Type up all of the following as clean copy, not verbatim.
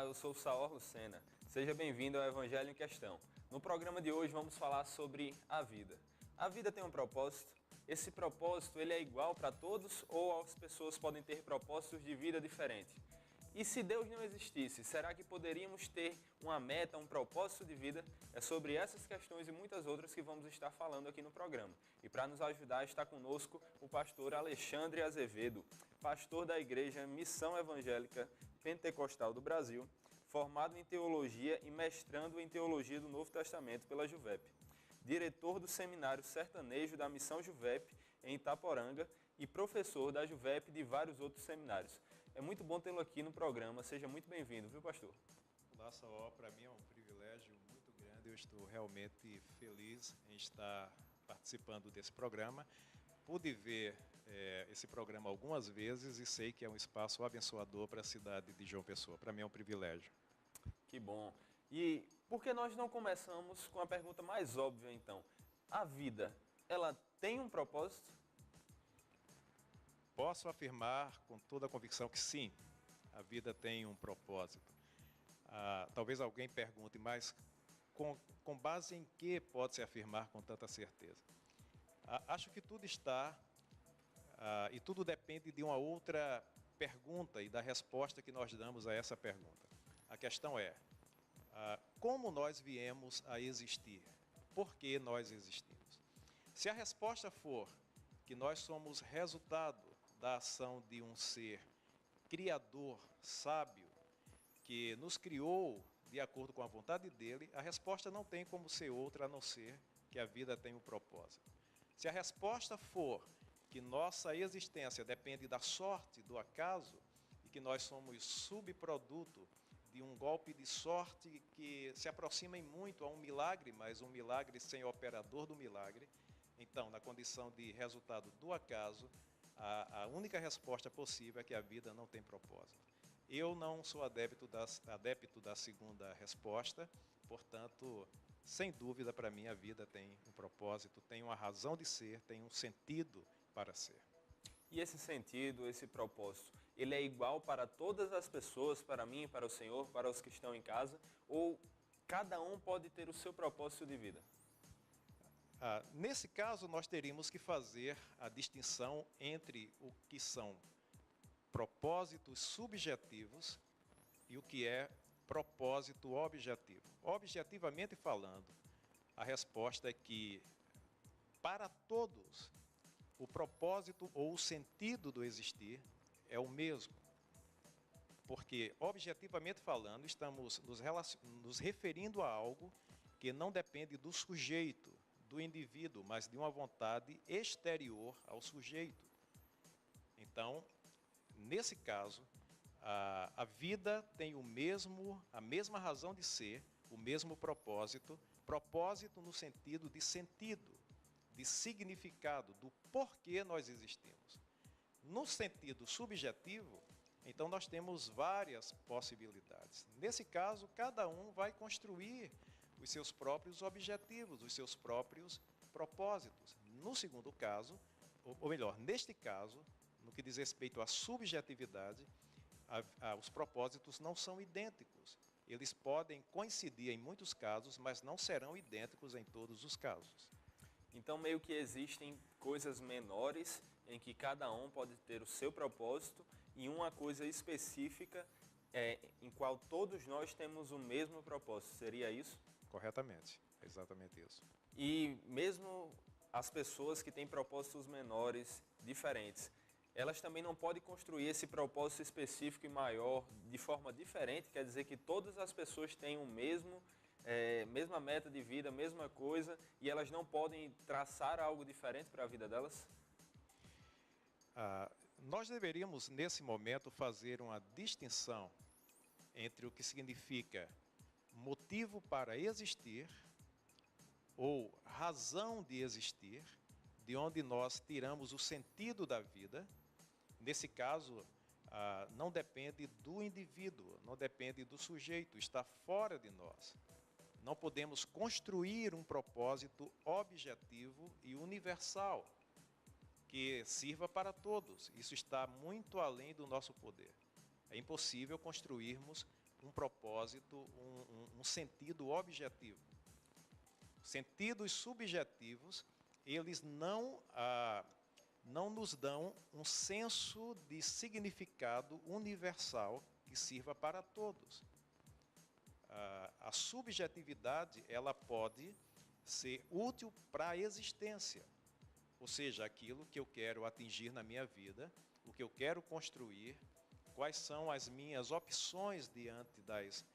eu sou o Saor Lucena. Seja bem-vindo ao Evangelho em Questão. No programa de hoje vamos falar sobre a vida. A vida tem um propósito. Esse propósito ele é igual para todos ou as pessoas podem ter propósitos de vida diferentes? E se Deus não existisse, será que poderíamos ter uma meta, um propósito de vida? É sobre essas questões e muitas outras que vamos estar falando aqui no programa. E para nos ajudar está conosco o pastor Alexandre Azevedo, pastor da Igreja Missão Evangélica Pentecostal do Brasil, formado em Teologia e mestrando em Teologia do Novo Testamento pela JUVEP. Diretor do Seminário Sertanejo da Missão JUVEP em Itaporanga e professor da JUVEP de vários outros seminários. É muito bom tê-lo aqui no programa, seja muito bem-vindo, viu, pastor? Olá, Saó, para mim é um privilégio muito grande, eu estou realmente feliz em estar participando desse programa. Pude ver esse programa algumas vezes e sei que é um espaço abençoador para a cidade de João Pessoa. Para mim é um privilégio. Que bom. E por que nós não começamos com a pergunta mais óbvia, então? A vida, ela tem um propósito? Posso afirmar com toda a convicção que sim, a vida tem um propósito. Talvez alguém pergunte, mas com base em que pode-se afirmar com tanta certeza? Acho que tudo está e tudo depende de uma outra pergunta e da resposta que nós damos a essa pergunta. A questão é, como nós viemos a existir? Por que nós existimos? Se a resposta for que nós somos resultado da ação de um ser criador, sábio, que nos criou de acordo com a vontade dele, a resposta não tem como ser outra a não ser que a vida tem um propósito. Se a resposta for que nossa existência depende da sorte, do acaso, e que nós somos subproduto de um golpe de sorte que se aproxima em muito a um milagre, mas um milagre sem operador do milagre, então, na condição de resultado do acaso, a única resposta possível é que a vida não tem propósito. Eu não sou adepto da segunda resposta, portanto, sem dúvida, para mim, a vida tem um propósito, tem uma razão de ser, tem um sentido para ser. E esse sentido, esse propósito, ele é igual para todas as pessoas, para mim, para o Senhor, para os que estão em casa? Ou cada um pode ter o seu propósito de vida? Nesse caso, nós teríamos que fazer a distinção entre o que são propósitos subjetivos e o que é propósito objetivo. Objetivamente falando, a resposta é que, para todos, o propósito ou o sentido do existir é o mesmo. Porque, objetivamente falando, estamos nos referindo a algo que não depende do sujeito, do indivíduo, mas de uma vontade exterior ao sujeito. Então, nesse caso, a vida tem a mesma razão de ser, o mesmo propósito no sentido, de significado, do porquê nós existimos. No sentido subjetivo, então nós temos várias possibilidades. Nesse caso, cada um vai construir os seus próprios objetivos, os seus próprios propósitos. No segundo caso, ou melhor, neste caso, no que diz respeito à subjetividade, os propósitos não são idênticos. Eles podem coincidir em muitos casos, mas não serão idênticos em todos os casos. Então, meio que existem coisas menores em que cada um pode ter o seu propósito e uma coisa específica em qual todos nós temos o mesmo propósito. Seria isso? Corretamente, é exatamente isso. E mesmo as pessoas que têm propósitos menores, diferentes, elas também não podem construir esse propósito específico e maior de forma diferente, quer dizer que todas as pessoas têm o mesma meta de vida, mesma coisa, e elas não podem traçar algo diferente para a vida delas? Nós deveríamos, nesse momento, fazer uma distinção entre o que significa motivo para existir ou razão de existir, de onde nós tiramos o sentido da vida. Nesse caso, não depende do indivíduo, não depende do sujeito, está fora de nós. Não podemos construir um propósito objetivo e universal que sirva para todos. Isso está muito além do nosso poder. É impossível construirmos um propósito, um sentido objetivo. Sentidos subjetivos, eles não nos dão um senso de significado universal que sirva para todos. A subjetividade, ela pode ser útil para a existência, ou seja, aquilo que eu quero atingir na minha vida, o que eu quero construir, quais são as minhas opções diante das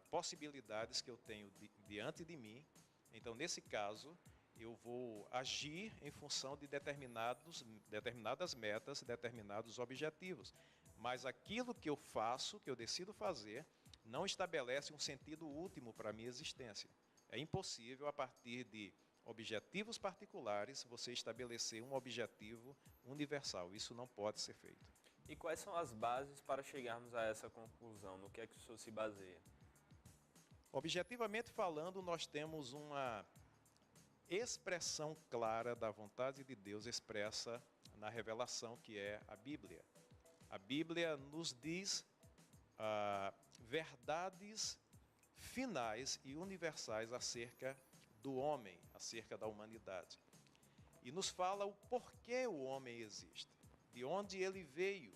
possibilidades que eu tenho diante de mim. Então, nesse caso, eu vou agir em função de determinadas metas, determinados objetivos. Mas aquilo que eu faço, que eu decido fazer, não estabelece um sentido último para a minha existência. É impossível, a partir de objetivos particulares, você estabelecer um objetivo universal. Isso não pode ser feito. E quais são as bases para chegarmos a essa conclusão? No que é que o senhor se baseia? Objetivamente falando, nós temos uma expressão clara da vontade de Deus expressa na revelação, que é a Bíblia. A Bíblia nos diz verdades finais e universais acerca do homem, acerca da humanidade. E nos fala o porquê o homem existe, de onde ele veio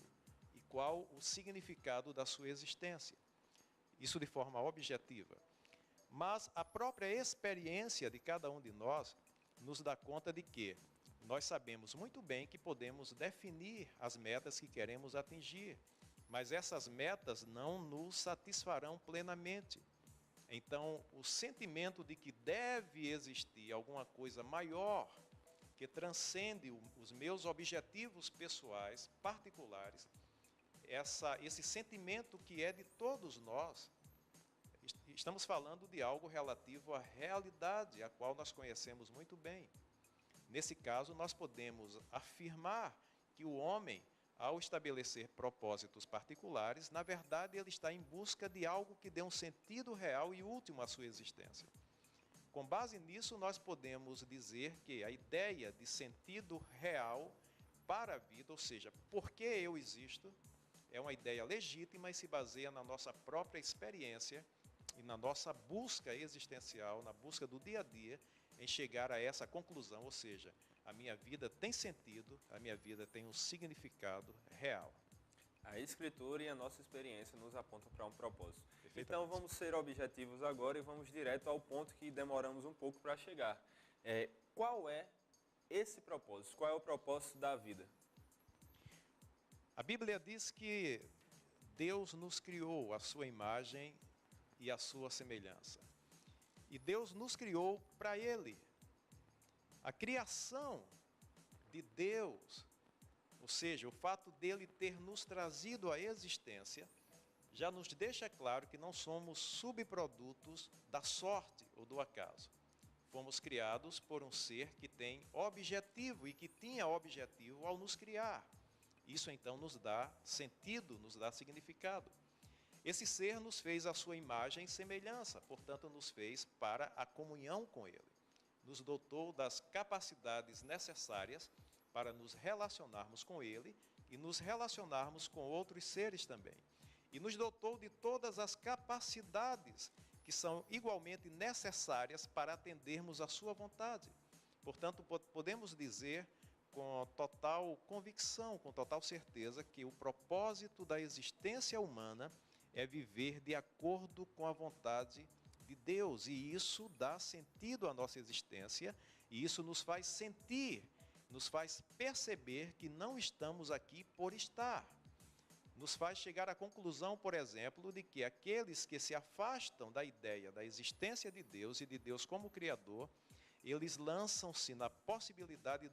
e qual o significado da sua existência. Isso de forma objetiva. Mas a própria experiência de cada um de nós nos dá conta de que nós sabemos muito bem que podemos definir as metas que queremos atingir, mas essas metas não nos satisfarão plenamente. Então, o sentimento de que deve existir alguma coisa maior que transcende os meus objetivos pessoais, particulares, esse sentimento que é de todos nós, estamos falando de algo relativo à realidade, a qual nós conhecemos muito bem. Nesse caso, nós podemos afirmar que o homem, ao estabelecer propósitos particulares, na verdade ele está em busca de algo que dê um sentido real e último à sua existência. Com base nisso, nós podemos dizer que a ideia de sentido real para a vida, ou seja, por que eu existo, é uma ideia legítima e se baseia na nossa própria experiência e na nossa busca existencial, na busca do dia a dia, em chegar a essa conclusão, ou seja, a minha vida tem sentido, a minha vida tem um significado real. A Escritura e a nossa experiência nos apontam para um propósito. Então vamos ser objetivos agora e vamos direto ao ponto que demoramos um pouco para chegar. Qual é esse propósito? Qual é o propósito da vida? A Bíblia diz que Deus nos criou à sua imagem e à sua semelhança. E Deus nos criou para Ele. A criação de Deus, ou seja, o fato dele ter nos trazido à existência, já nos deixa claro que não somos subprodutos da sorte ou do acaso. Fomos criados por um ser que tem objetivo e que tinha objetivo ao nos criar. Isso então nos dá sentido, nos dá significado. Esse ser nos fez à sua imagem e semelhança, portanto nos fez para a comunhão com Ele. Nos dotou das capacidades necessárias para nos relacionarmos com Ele e nos relacionarmos com outros seres também. E nos dotou de todas as capacidades que são igualmente necessárias para atendermos à sua vontade. Portanto, podemos dizer com total convicção, com total certeza, que o propósito da existência humana é viver de acordo com a vontade de Deus. E isso dá sentido à nossa existência, e isso nos faz sentir, nos faz perceber que não estamos aqui por estar. Nos faz chegar à conclusão, por exemplo, de que aqueles que se afastam da ideia da existência de Deus e de Deus como Criador, eles lançam-se na possibilidade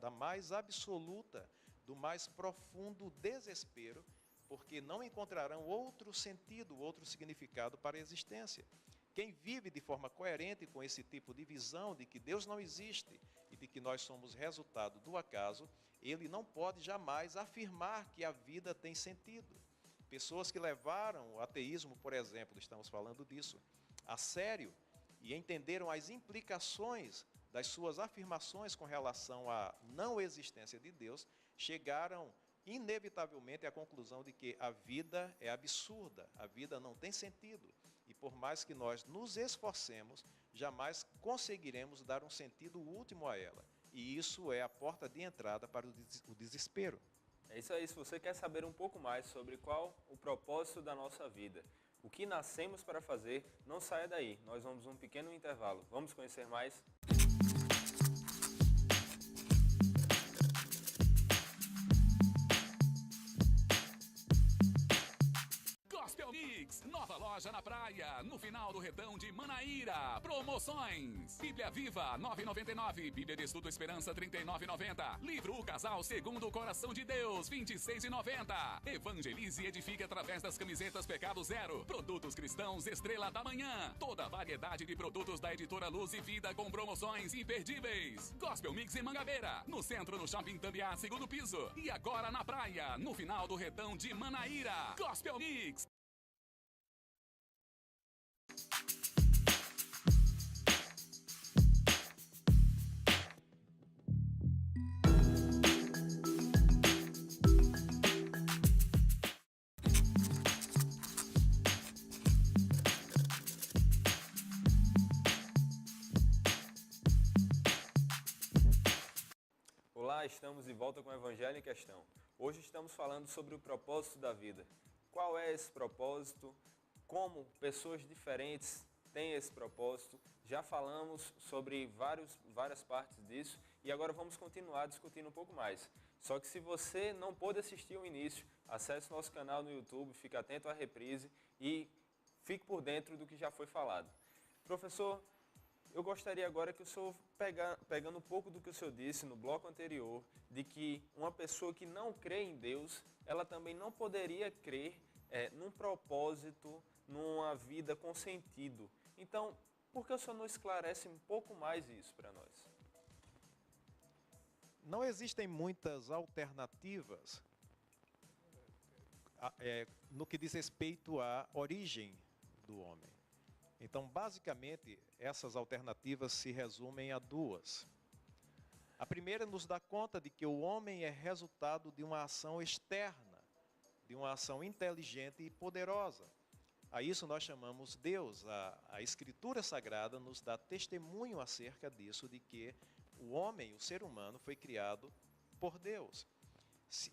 da mais absoluta, do mais profundo desespero, porque não encontrarão outro sentido, outro significado para a existência. Quem vive de forma coerente com esse tipo de visão de que Deus não existe e de que nós somos resultado do acaso, ele não pode jamais afirmar que a vida tem sentido. Pessoas que levaram o ateísmo, por exemplo, estamos falando disso, a sério, e entenderam as implicações das suas afirmações com relação à não existência de Deus, chegaram inevitavelmente à conclusão de que a vida é absurda, a vida não tem sentido. E por mais que nós nos esforcemos, jamais conseguiremos dar um sentido último a ela. E isso é a porta de entrada para o desespero. É isso aí, se você quer saber um pouco mais sobre qual o propósito da nossa vida, o que nascemos para fazer, não saia daí. Nós vamos um pequeno intervalo. Vamos conhecer mais? Gospel Mix, nova loja na praia, no final do Retão de Manaíra. Promoções: Bíblia Viva, 9,99. Bíblia de Estudo Esperança, 39,90. Livro O Casal Segundo o Coração de Deus, 26,90. Evangelize e edifique através das camisetas Pecado Zero. Produtos cristãos Estrela da Manhã. Toda a variedade de produtos da editora Luz e Vida com promoções imperdíveis. Gospel Mix em Mangabeira, no centro, no Shopping Tambiá, segundo piso. E agora na praia, no final do Retão de Manaíra. Gospel Mix. Olá, estamos de volta com o Evangelho em Questão. Hoje estamos falando sobre o propósito da vida. Qual é esse propósito? Como pessoas diferentes têm esse propósito? Já falamos sobre várias partes disso e agora vamos continuar discutindo um pouco mais. Só que se você não pôde assistir o início, acesse nosso canal no YouTube, fique atento à reprise e fique por dentro do que já foi falado. Professor, eu gostaria agora que o senhor, pegando um pouco do que o senhor disse no bloco anterior, de que uma pessoa que não crê em Deus, ela também não poderia crer num propósito, numa vida com sentido. Então, por que o senhor não esclarece um pouco mais isso para nós? Não existem muitas alternativas no que diz respeito à origem do homem. Então, basicamente, essas alternativas se resumem a duas. A primeira nos dá conta de que o homem é resultado de uma ação externa, de uma ação inteligente e poderosa. A isso nós chamamos Deus. A Escritura Sagrada nos dá testemunho acerca disso, de que o homem, o ser humano, foi criado por Deus.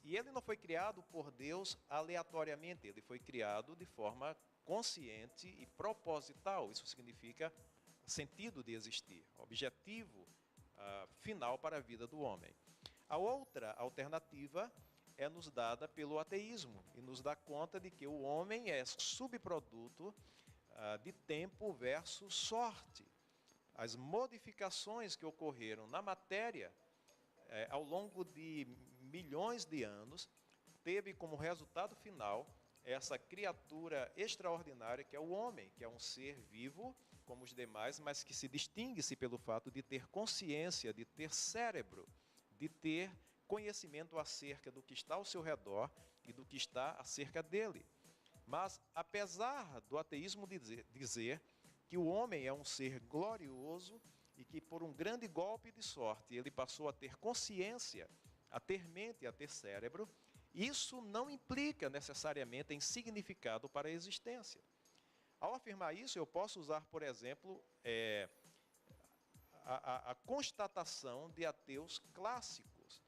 E ele não foi criado por Deus aleatoriamente, ele foi criado de forma consciente e proposital. Isso significa sentido de existir, objetivo final para a vida do homem. A outra alternativa é nos dada pelo ateísmo e nos dá conta de que o homem é subproduto de tempo versus sorte. As modificações que ocorreram na matéria ao longo de milhões de anos teve como resultado final essa criatura extraordinária que é o homem, que é um ser vivo como os demais, mas que se distingue-se pelo fato de ter consciência, de ter cérebro, de ter conhecimento acerca do que está ao seu redor e do que está acerca dele. Mas, apesar do ateísmo dizer que o homem é um ser glorioso e que por um grande golpe de sorte ele passou a ter consciência, a ter mente, a ter cérebro, isso não implica necessariamente em significado para a existência. Ao afirmar isso, eu posso usar, por exemplo, a constatação de ateus clássicos,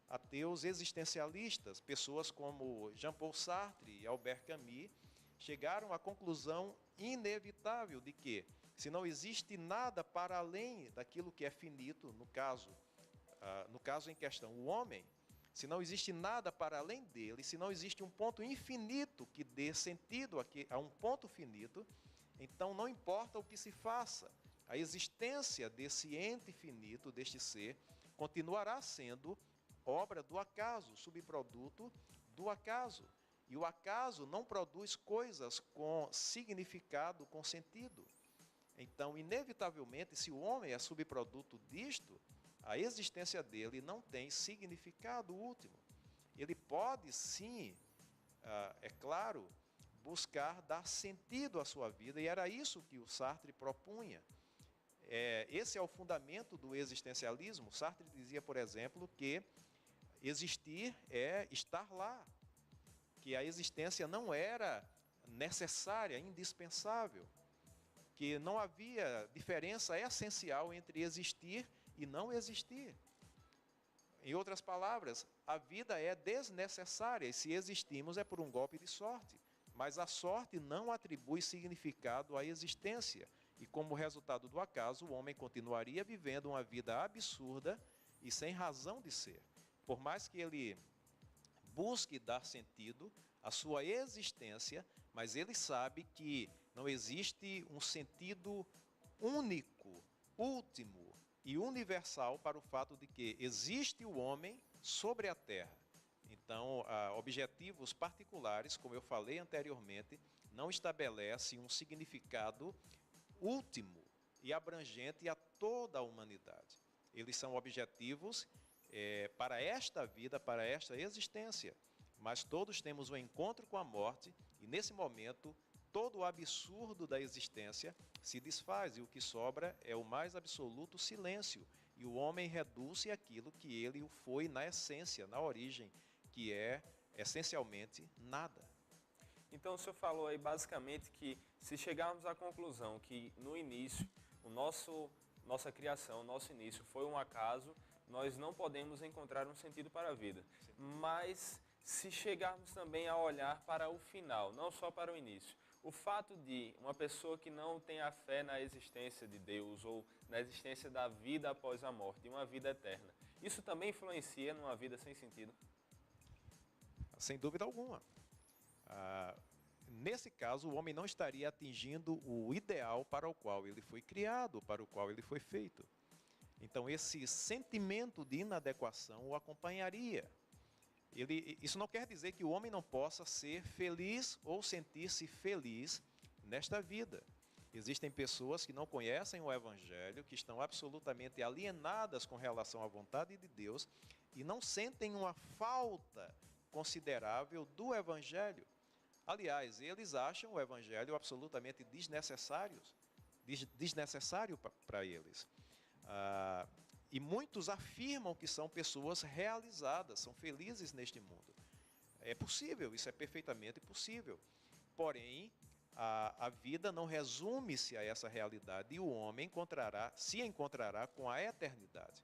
ateus existencialistas, pessoas como Jean-Paul Sartre e Albert Camus, chegaram à conclusão inevitável de que, se não existe nada para além daquilo que é finito, no caso em questão, o homem, se não existe nada para além dele, se não existe um ponto infinito que dê sentido a um ponto finito, então não importa o que se faça, a existência desse ente finito, deste ser, continuará sendo obra do acaso, subproduto do acaso. E o acaso não produz coisas com significado, com sentido. Então, inevitavelmente, se o homem é subproduto disto, a existência dele não tem significado último. Ele pode, sim, é claro, buscar dar sentido à sua vida, e era isso que o Sartre propunha. Esse é o fundamento do existencialismo. Sartre dizia, por exemplo, que existir é estar lá, que a existência não era necessária, indispensável, que não havia diferença essencial entre existir e não existir. Em outras palavras, a vida é desnecessária e se existimos é por um golpe de sorte. Mas a sorte não atribui significado à existência e, como resultado do acaso, o homem continuaria vivendo uma vida absurda e sem razão de ser. Por mais que ele busque dar sentido à sua existência, mas ele sabe que não existe um sentido único, último e universal para o fato de que existe o homem sobre a terra. Então, objetivos particulares, como eu falei anteriormente, não estabelece um significado último e abrangente a toda a humanidade. Eles são objetivos para esta vida, para esta existência. Mas todos temos um encontro com a morte e, nesse momento, todo o absurdo da existência se desfaz e o que sobra é o mais absoluto silêncio. E o homem reduz-se àquilo que ele foi na essência, na origem, que é essencialmente nada. Então o senhor falou aí basicamente que se chegarmos à conclusão que no início, nossa criação, nosso início foi um acaso, nós não podemos encontrar um sentido para a vida. Mas se chegarmos também a olhar para o final, não só para o início, o fato de uma pessoa que não tem a fé na existência de Deus ou na existência da vida após a morte, uma vida eterna, isso também influencia numa vida sem sentido? Sem dúvida alguma. Nesse caso, o homem não estaria atingindo o ideal para o qual ele foi criado, para o qual ele foi feito. Então, esse sentimento de inadequação o acompanharia. Isso não quer dizer que o homem não possa ser feliz ou sentir-se feliz nesta vida. Existem pessoas que não conhecem o Evangelho, que estão absolutamente alienadas com relação à vontade de Deus e não sentem uma falta considerável do Evangelho. Aliás, eles acham o Evangelho absolutamente desnecessário para eles. E muitos afirmam que são pessoas realizadas, são felizes neste mundo. É possível, isso é perfeitamente possível. Porém, a vida não resume-se a essa realidade e o homem se encontrará com a eternidade.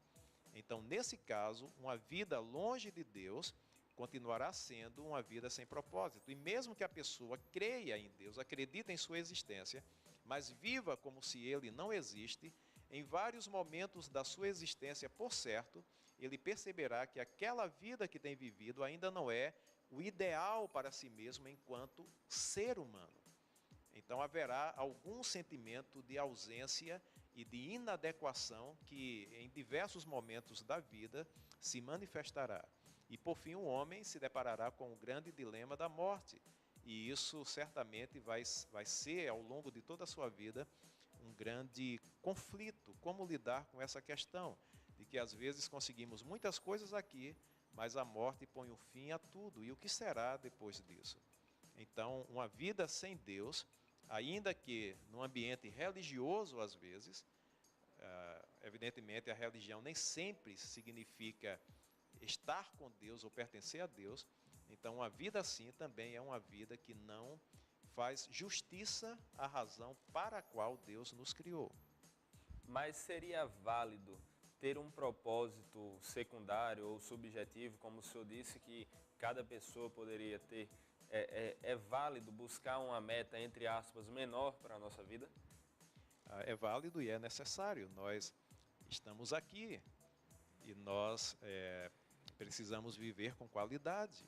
Então, nesse caso, uma vida longe de Deus continuará sendo uma vida sem propósito. E mesmo que a pessoa creia em Deus, acredite em sua existência, mas viva como se ele não existe, em vários momentos da sua existência, por certo, ele perceberá que aquela vida que tem vivido ainda não é o ideal para si mesmo enquanto ser humano. Então haverá algum sentimento de ausência e de inadequação que em diversos momentos da vida se manifestará. E por fim o homem se deparará com o grande dilema da morte. E isso certamente vai ser ao longo de toda a sua vida um grande conflito, como lidar com essa questão, de que às vezes conseguimos muitas coisas aqui, mas a morte põe o fim a tudo, e o que será depois disso? Então, uma vida sem Deus, ainda que num ambiente religioso às vezes, evidentemente a religião nem sempre significa estar com Deus ou pertencer a Deus, então uma vida assim também é uma vida que não faz justiça à razão para a qual Deus nos criou. Mas seria válido ter um propósito secundário ou subjetivo, como o senhor disse, que cada pessoa poderia ter? É válido buscar uma meta, entre aspas, menor para a nossa vida? É válido e é necessário. Nós estamos aqui e nós precisamos viver com qualidade.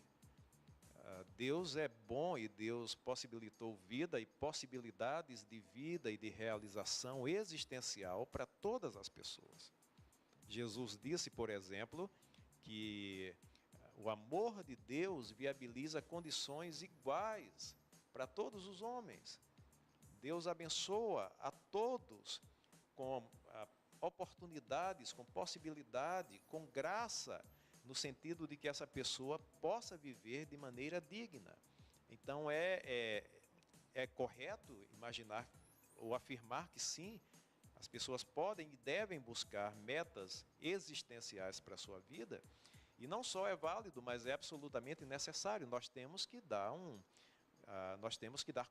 Deus é bom e Deus possibilitou vida e possibilidades de vida e de realização existencial para todas as pessoas. Jesus disse, por exemplo, que o amor de Deus viabiliza condições iguais para todos os homens. Deus abençoa a todos com oportunidades, com possibilidade, com graça, no sentido de que essa pessoa possa viver de maneira digna. Então é correto imaginar ou afirmar que sim, as pessoas podem e devem buscar metas existenciais para a sua vida, E não só é válido, mas é absolutamente necessário. Nós temos que dar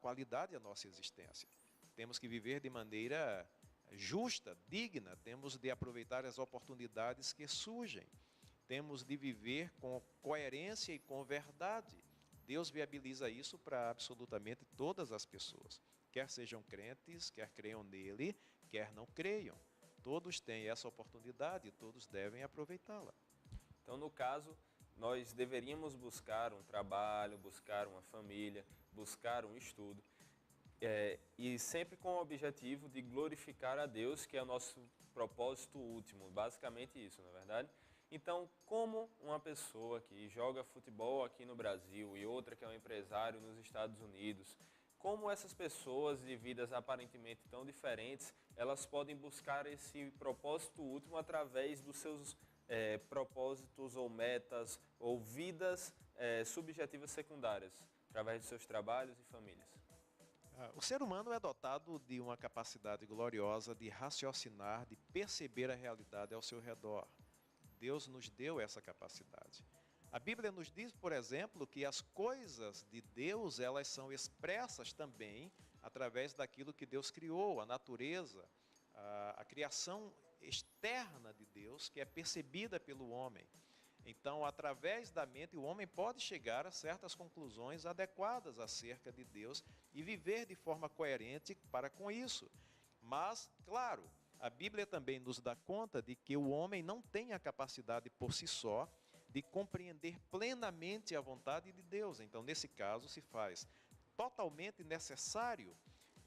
qualidade à nossa existência. Temos que viver de maneira justa, digna. Temos de aproveitar as oportunidades que surgem. Temos de viver com coerência e com verdade. Deus viabiliza isso para absolutamente todas as pessoas. Quer sejam crentes, quer creiam nele, quer não creiam. Todos têm essa oportunidade e todos devem aproveitá-la. Então, no caso, nós deveríamos buscar um trabalho, buscar uma família, buscar um estudo, e sempre com o objetivo de glorificar a Deus, que é o nosso propósito último, basicamente isso, não é verdade? Então, como uma pessoa que joga futebol aqui no Brasil e outra que é um empresário nos Estados Unidos, como essas pessoas de vidas aparentemente tão diferentes, elas podem buscar esse propósito último através dos seus propósitos ou metas ou vidas subjetivas secundárias, através de seus trabalhos e famílias? O ser humano é dotado de uma capacidade gloriosa de raciocinar, de perceber a realidade ao seu redor. Deus nos deu essa capacidade. A Bíblia nos diz, por exemplo, que as coisas de Deus, elas são expressas também através daquilo que Deus criou, a natureza, a criação externa de Deus, que é percebida pelo homem. Então, através da mente, o homem pode chegar a certas conclusões adequadas acerca de Deus e viver de forma coerente para com isso. Mas, claro, a Bíblia também nos dá conta de que o homem não tem a capacidade por si só de compreender plenamente a vontade de Deus. Então, nesse caso, se faz totalmente necessário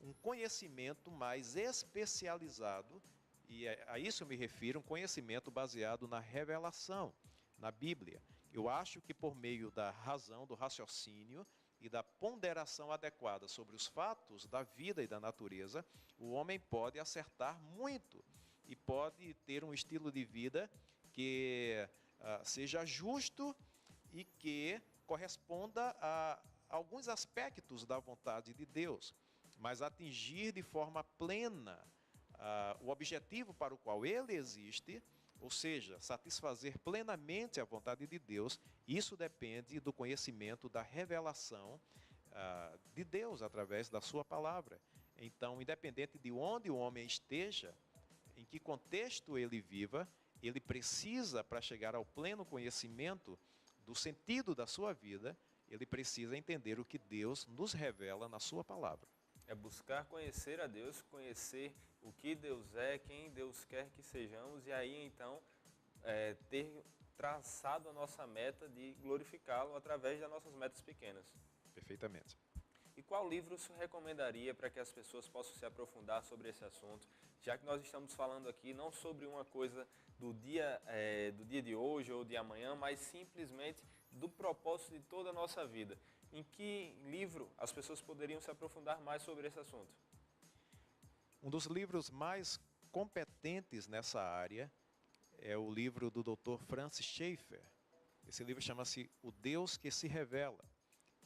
um conhecimento mais especializado, e a isso eu me refiro, um conhecimento baseado na revelação, na Bíblia. Eu acho que por meio da razão, do raciocínio e da ponderação adequada sobre os fatos da vida e da natureza, o homem pode acertar muito e pode ter um estilo de vida que seja justo e que corresponda a alguns aspectos da vontade de Deus, mas atingir de forma plena o objetivo para o qual ele existe, ou seja, satisfazer plenamente a vontade de Deus. Isso depende do conhecimento, da revelação de Deus através da sua palavra. Então, independente de onde o homem esteja, em que contexto ele viva, ele precisa, para chegar ao pleno conhecimento do sentido da sua vida, ele precisa entender o que Deus nos revela na sua palavra. É buscar conhecer a Deus, conhecer o que Deus é, quem Deus quer que sejamos, e aí então ter traçado a nossa meta de glorificá-lo através das nossas metas pequenas. Perfeitamente. E qual livro você recomendaria para que as pessoas possam se aprofundar sobre esse assunto? Já que nós estamos falando aqui não sobre uma coisa do dia de hoje ou de amanhã, mas simplesmente do propósito de toda a nossa vida. Em que livro as pessoas poderiam se aprofundar mais sobre esse assunto? Um dos livros mais competentes nessa área é o livro do Dr. Francis Schaeffer. Esse livro chama-se O Deus que se Revela.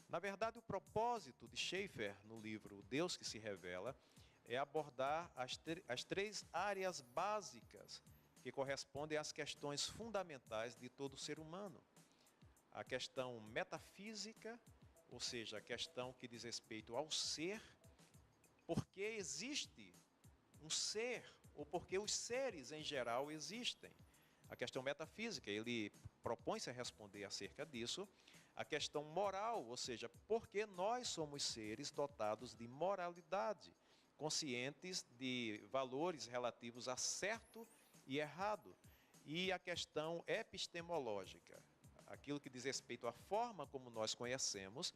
Na verdade, o propósito de Schaeffer no livro O Deus que se Revela é abordar as três áreas básicas que correspondem às questões fundamentais de todo ser humano. A questão metafísica, ou seja, a questão que diz respeito ao ser, porque existe um ser, ou porque os seres em geral existem. A questão metafísica, ele propõe-se a responder acerca disso. A questão moral, ou seja, porque nós somos seres dotados de moralidade, conscientes de valores relativos a certo e errado. E a questão epistemológica, aquilo que diz respeito à forma como nós conhecemos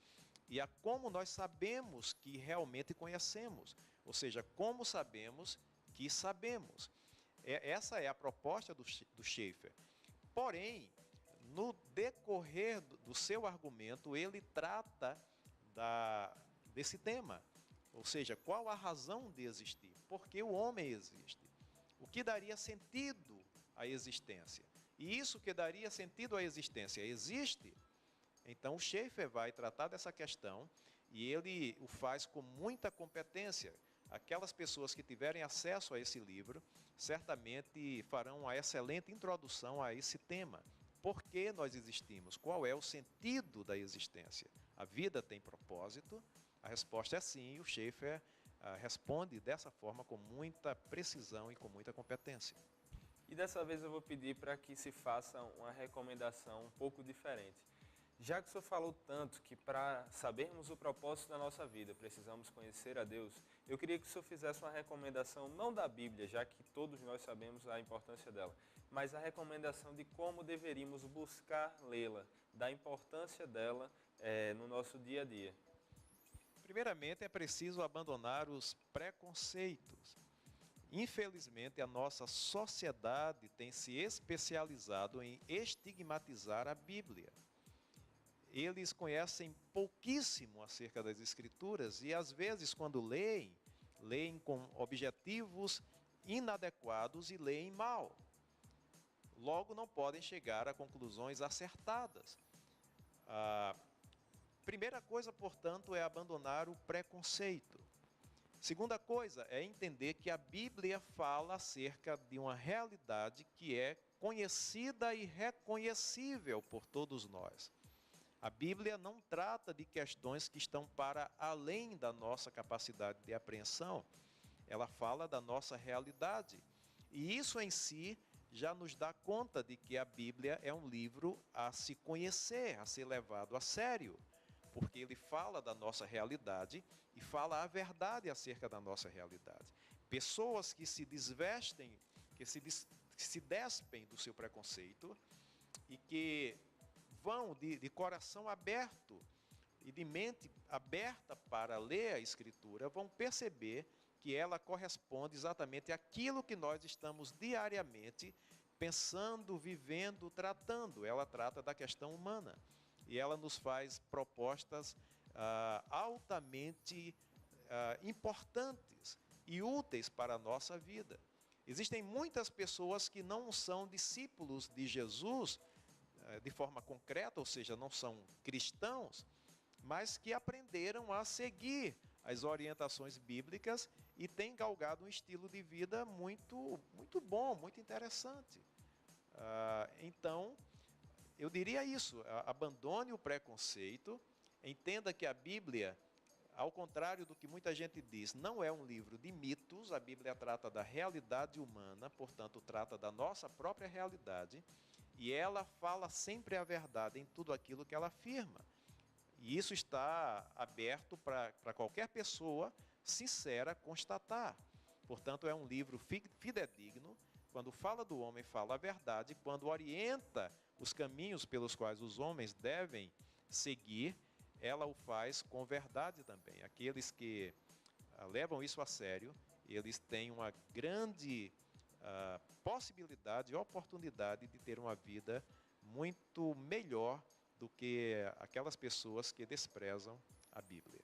e a como nós sabemos que realmente conhecemos, ou seja, como sabemos que sabemos. Essa é a proposta do Schaeffer. Porém, no decorrer do seu argumento, ele trata desse tema, ou seja, qual a razão de existir, por que o homem existe, o que daria sentido à existência. E isso que daria sentido à existência existe? Então, o Schaeffer vai tratar dessa questão e ele o faz com muita competência. Aquelas pessoas que tiverem acesso a esse livro, certamente farão uma excelente introdução a esse tema. por que nós existimos, qual é o sentido da existência. A vida tem propósito? A resposta é sim, e o Schaeffer responde dessa forma com muita precisão e com muita competência. E dessa vez eu vou pedir para que se faça uma recomendação um pouco diferente. Já que o senhor falou tanto que para sabermos o propósito da nossa vida precisamos conhecer a Deus, eu queria que o senhor fizesse uma recomendação, não da Bíblia, já que todos nós sabemos a importância dela, mas a recomendação de como deveríamos buscar lê-la, da importância dela no nosso dia a dia. Primeiramente, é preciso abandonar os preconceitos. Infelizmente, a nossa sociedade tem se especializado em estigmatizar a Bíblia. Eles conhecem pouquíssimo acerca das Escrituras e, às vezes, quando leem com objetivos inadequados e leem mal. Logo, não podem chegar a conclusões acertadas. Primeira coisa, portanto, é abandonar o preconceito. Segunda coisa é entender que a Bíblia fala acerca de uma realidade que é conhecida e reconhecível por todos nós. A Bíblia não trata de questões que estão para além da nossa capacidade de apreensão. Ela fala da nossa realidade. E isso em si já nos dá conta de que a Bíblia é um livro a se conhecer, a ser levado a sério. Porque ele fala da nossa realidade e fala a verdade acerca da nossa realidade. Pessoas que se desvestem, que se despem do seu preconceito e que vão de coração aberto e de mente aberta para ler a Escritura, vão perceber que ela corresponde exatamente àquilo que nós estamos diariamente pensando, vivendo, tratando. Ela trata da questão humana. E ela nos faz propostas altamente importantes e úteis para a nossa vida. Existem muitas pessoas que não são discípulos de Jesus de forma concreta, ou seja, não são cristãos, mas que aprenderam a seguir as orientações bíblicas e têm galgado um estilo de vida muito, muito bom, muito interessante. Então, eu diria isso, abandone o preconceito, entenda que a Bíblia, ao contrário do que muita gente diz, não é um livro de mitos, a Bíblia trata da realidade humana, portanto trata da nossa própria realidade, e ela fala sempre a verdade em tudo aquilo que ela afirma. E isso está aberto para qualquer pessoa sincera constatar. Portanto, é um livro fidedigno, quando fala do homem, fala a verdade, quando orienta os caminhos pelos quais os homens devem seguir, ela o faz com verdade também. Aqueles que levam isso a sério, eles têm uma grande possibilidade e oportunidade de ter uma vida muito melhor do que aquelas pessoas que desprezam a Bíblia.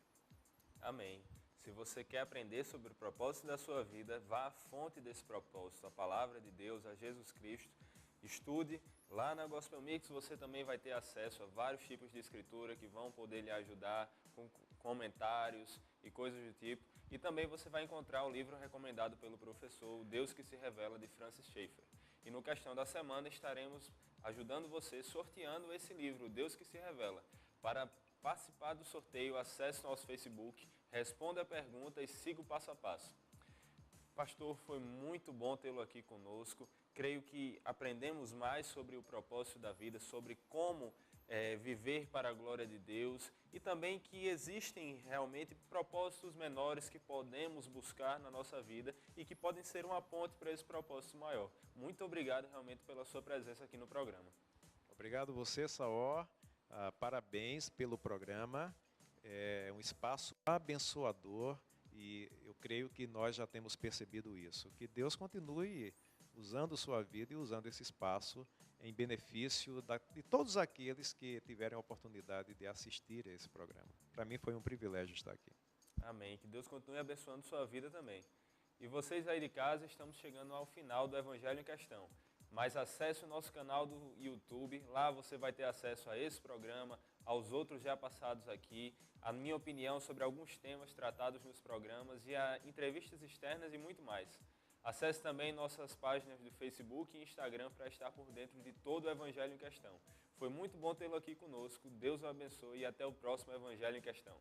Amém. Se você quer aprender sobre o propósito da sua vida, vá à fonte desse propósito, a palavra de Deus, a Jesus Cristo. Estude. Lá na Gospel Mix você também vai ter acesso a vários tipos de escritura que vão poder lhe ajudar com comentários e coisas do tipo. E também você vai encontrar o livro recomendado pelo professor, O Deus que se Revela, de Francis Schaeffer. E no Questão da Semana estaremos ajudando você, sorteando esse livro, O Deus que se Revela. Para participar do sorteio, acesse nosso Facebook, responda a pergunta e siga o passo a passo. Pastor, foi muito bom tê-lo aqui conosco. Creio que aprendemos mais sobre o propósito da vida, sobre como viver para a glória de Deus e também que existem realmente propósitos menores que podemos buscar na nossa vida e que podem ser uma ponte para esse propósito maior. Muito obrigado realmente pela sua presença aqui no programa. Obrigado você, Saor. Parabéns pelo programa. É um espaço abençoador e eu creio que nós já temos percebido isso. Que Deus continue usando sua vida e usando esse espaço em benefício de todos aqueles que tiverem a oportunidade de assistir a esse programa. Para mim foi um privilégio estar aqui. Amém. Que Deus continue abençoando sua vida também. E vocês aí de casa, estamos chegando ao final do Evangelho em Questão. Mas acesse o nosso canal do YouTube, lá você vai ter acesso a esse programa, aos outros já passados aqui, a minha opinião sobre alguns temas tratados nos programas e a entrevistas externas e muito mais. Acesse também nossas páginas do Facebook e Instagram para estar por dentro de todo o Evangelho em Questão. Foi muito bom tê-lo aqui conosco, Deus o abençoe e até o próximo Evangelho em Questão.